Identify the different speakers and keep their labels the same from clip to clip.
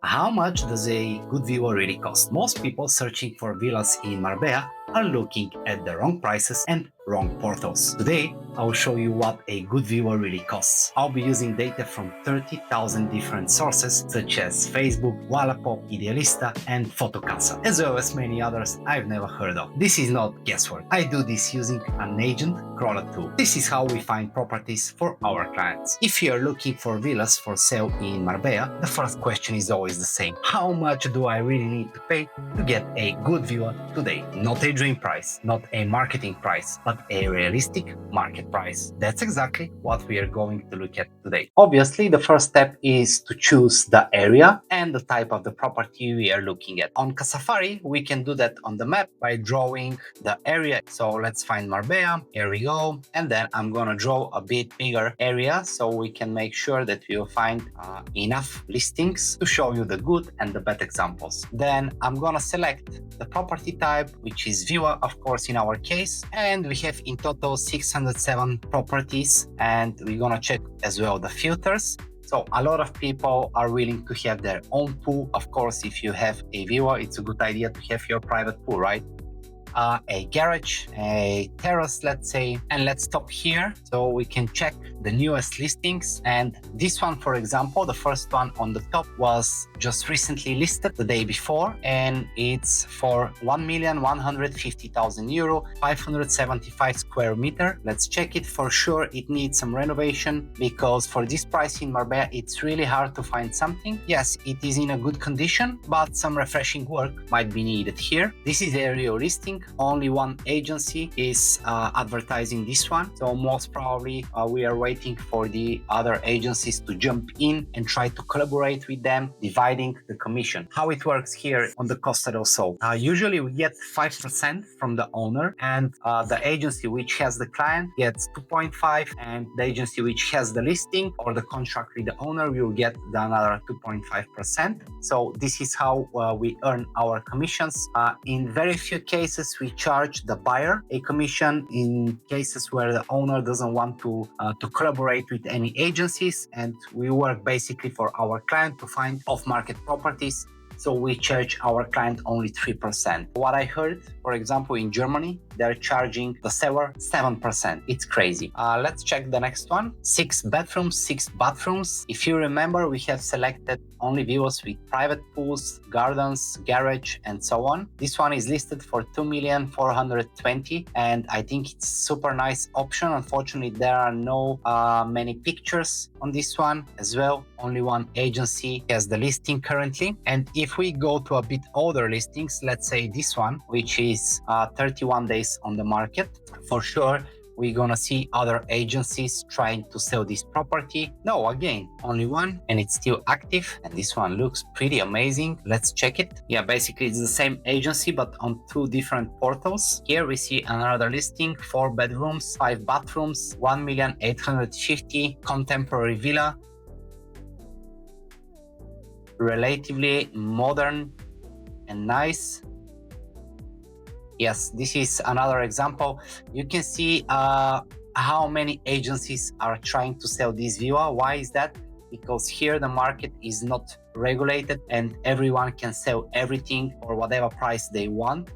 Speaker 1: How much does a good villa really cost? Most people searching for villas in Marbella are looking at the wrong prices and wrong portals. Today, I will show you what a good villa really costs. I'll be using data from 30,000 different sources such as Facebook, Wallapop, Idealista, and Fotocasa, as well as many others I've never heard of. This is not guesswork. I do this using an agent crawler tool. This is how we find properties for our clients. If you're looking for villas for sale in Marbella, the first question is always the same. How much do I really need to pay to get a good villa today? Not a dream price, not a marketing price, but a realistic market price. That's exactly what we are going to look at today. Obviously, the first step is to choose the area and the type of the property we are looking at. On Casafari, we can do that on the map by drawing the area. So let's find Marbella. Here we go. And then I'm gonna draw a bit bigger area so we can make sure that we will find enough listings to show you the good and the bad examples. Then I'm gonna select the property type, which is villa, of course, in our case, and we have in total 607 properties, and we're gonna check as well the filters. So a lot of people are willing to have their own pool. Of course, if you have a villa, it's a good idea to have your private pool, right? A garage, a terrace, let's say, and let's stop here so we can check the newest listings. And this one, for example, the first one on the top was just recently listed the day before, and it's for 1,150,000 euro, 575 square meter. Let's check it. For sure it needs some renovation, because for this price in Marbella it's really hard to find something. Yes, it is in a good condition, but some refreshing work might be needed here. This is a real listing. Only one agency is advertising this one, so most probably we are waiting for the other agencies to jump in and try to collaborate with them, dividing the commission. How it works here on the Costa del Sol, usually we get 5% from the owner, and the agency which has the client gets 2.5, and the agency which has the listing or the contract with the owner will get another 2.5%. So this is how we earn our commissions. In very few cases we charge the buyer a commission in cases where the owner doesn't want to collaborate with any agencies, and we work basically for our client to find off-market properties. So we charge our client only 3%. What I heard, for example, in Germany, they're charging the seller 7%. It's crazy. Let's check the next one. 6 bedrooms, 6 bathrooms. If you remember, we have selected only villas with private pools, gardens, garage, and so on. This one is listed for 2,420,000, and I think it's super nice option. Unfortunately, there are no many pictures on this one as well. Only one agency has the listing currently. And if we go to a bit older listings, let's say this one, which is 31 days on the market, for sure we're gonna see other agencies trying to sell this property. No, again, only one, and it's still active, and this one looks pretty amazing. Let's check it. Yeah, basically it's the same agency but on 2 different portals. Here we see another listing, 4 bedrooms, 5 bathrooms, 1,850,000, contemporary villa, relatively modern and nice. Yes, this is another example. You can see how many agencies are trying to sell this villa. Why is that? Because here the market is not regulated and everyone can sell everything for whatever price they want.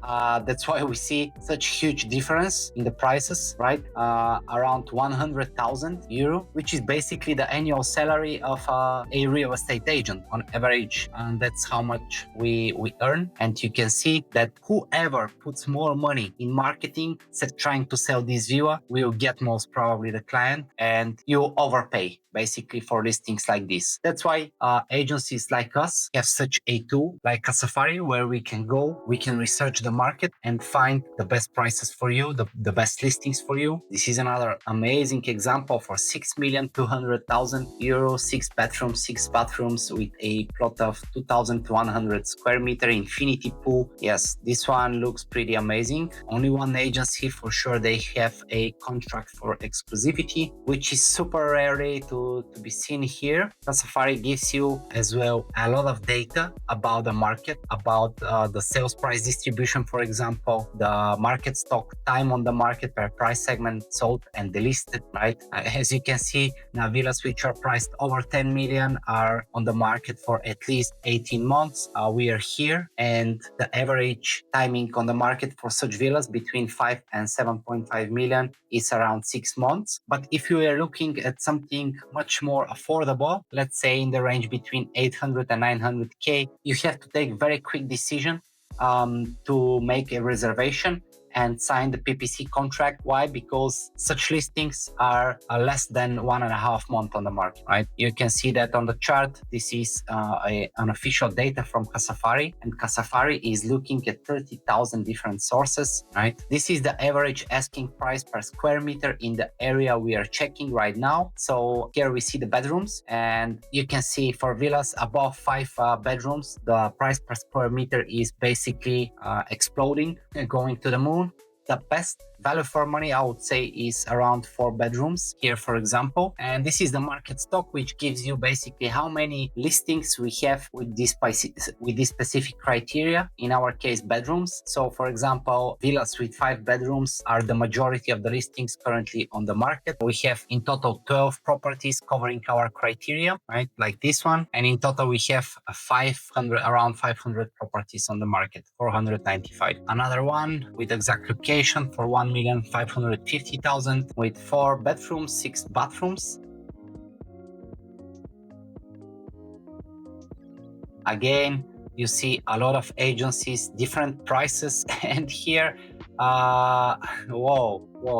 Speaker 1: That's why we see such huge difference in the prices, right? Around 100,000 euro, which is basically the annual salary of a real estate agent on average, and that's how much we earn. And you can see that whoever puts more money in marketing, trying to sell this villa, will get most probably the client, and you overpay basically for listings like this. That's why agencies like us have such a tool like Casafari, where we can go, we can research the market and find the best prices for you, the best listings for you. This is another amazing example for 6,200,000 euros, 6 bedrooms, 6 bathrooms with a plot of 2,100 square meter infinity pool. Yes, this one looks pretty amazing. Only one agency, for sure they have a contract for exclusivity, which is super rarely to be seen here. Casafari gives you as well show a lot of data about the market, about the sales price distribution, for example, the market stock, time on the market per price segment, sold and delisted, right? As you can see, now villas which are priced over 10 million are on the market for at least 18 months. We are here, and the average timing on the market for such villas between 5 and 7.5 million is around 6 months. But if you are looking at something much more affordable, let's say in the range between 800 and 900k, you have to take very quick decision to make a reservation and sign the PPC contract. Why? Because such listings are less than 1.5 months on the market, right? You can see that on the chart. This is an official data from Casafari, and Casafari is looking at 30,000 different sources, right? This is the average asking price per square meter in the area we are checking right now. So here we see the bedrooms, and you can see for villas above 5 bedrooms, the price per square meter is basically exploding and going to the moon. The best value for money, I would say, is around 4 bedrooms here, for example. And this is the market stock, which gives you basically how many listings we have with this specific criteria. In our case, bedrooms. So for example, villas with 5 bedrooms are the majority of the listings currently on the market. We have in total 12 properties covering our criteria, right? Like this one. And in total, we have around 500 properties on the market, 495. Another one with exact location for 1,550,000 with 4 bedrooms, 6 bathrooms. Again, you see a lot of agencies, different prices, and here, whoa,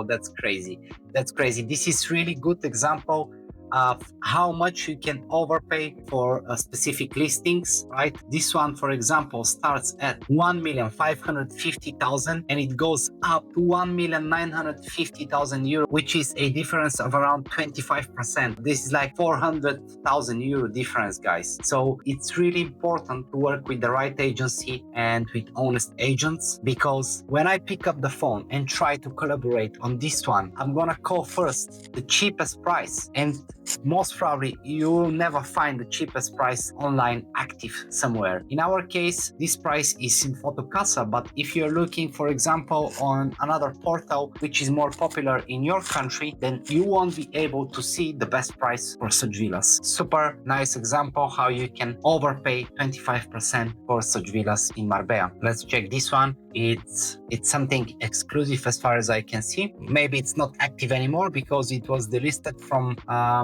Speaker 1: that's crazy. That's crazy. This is really good example of how much you can overpay for specific listings, right? This one, for example, starts at 1,550,000 and it goes up to 1,950,000 euro, which is a difference of around 25%. This is like 400,000 euro difference, guys. So it's really important to work with the right agency and with honest agents, because when I pick up the phone and try to collaborate on this one, I'm gonna call first the cheapest price, and most probably you will never find the cheapest price online active somewhere. In our case, this price is in Fotocasa, but if you're looking, for example, on another portal which is more popular in your country, then you won't be able to see the best price for such villas. Super nice example how you can overpay 25% for such villas in Marbella. Let's check this one. It's something exclusive as far as I can see. Maybe it's not active anymore because it was delisted from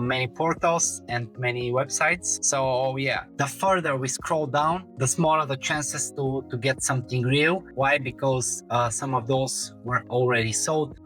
Speaker 1: many portals and many websites. So yeah, the further we scroll down, the smaller the chances to get something real. Why? Because some of those were already sold.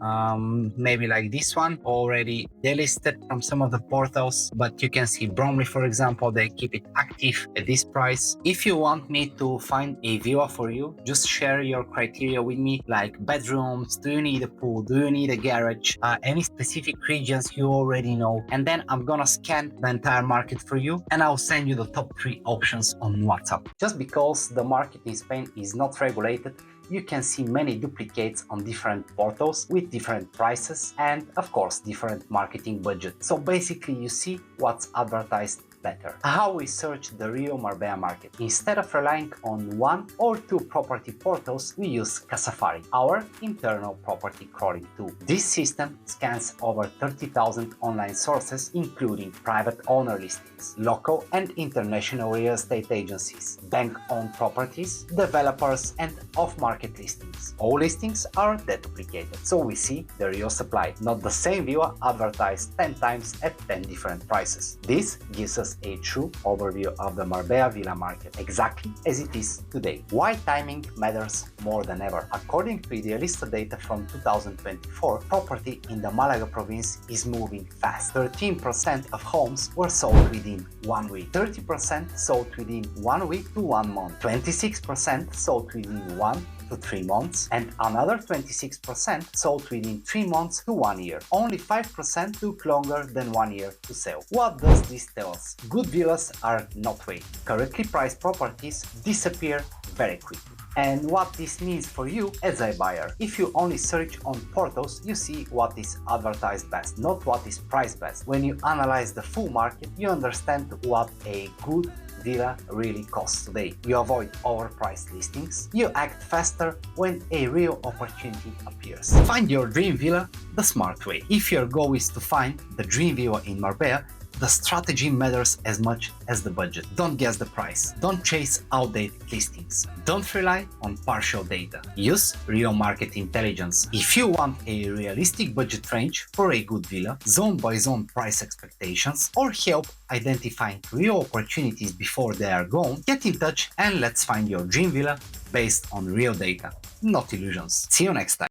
Speaker 1: Maybe like this one, already delisted from some of the portals. But you can see Bromley, for example, they keep it active at this price. If you want me to find a villa for you, just share your criteria with me, like bedrooms, do you need a pool, do you need a garage, any specific regions you already know, and then I'm gonna scan the entire market for you and I'll send you the top 3 options on WhatsApp. Just because the market in Spain is not regulated, you can see many duplicates on different portals with different prices and of course different marketing budget. So basically you see what's advertised better. How we search the real Marbella market. Instead of relying on 1 or 2 property portals, we use Casafari, our internal property crawling tool. This system scans over 30,000 online sources, including private owner listings, local and international real estate agencies, bank-owned properties, developers, and off-market listings. All listings are deduplicated, so we see the real supply, not the same villa advertised 10 times at 10 different prices. This gives us a true overview of the Marbella villa market, exactly as it is today. Why timing matters more than ever. According to Idealista data from 2024, property in the Malaga province is moving fast. 13% of homes were sold within 1 week, 30% sold within 1 week to 1 month, 26% sold within 1 to 3 months, and another 26% sold within 3 months to 1 year. Only 5% took longer than 1 year to sell. What does this tell us? Good villas are not waiting. Correctly priced properties disappear very quickly. And what this means for you as a buyer. If you only search on portals, you see what is advertised best, not what is priced best. When you analyze the full market, you understand what a good villa really costs today. You avoid overpriced listings. You act faster when a real opportunity appears. Find your dream villa the smart way. If your goal is to find the dream villa in Marbella, the strategy matters as much as the budget. Don't guess the price. Don't chase outdated listings. Don't rely on partial data. Use real market intelligence. If you want a realistic budget range for a good villa, zone by zone price expectations, or help identifying real opportunities before they are gone, get in touch and let's find your dream villa based on real data, not illusions. See you next time.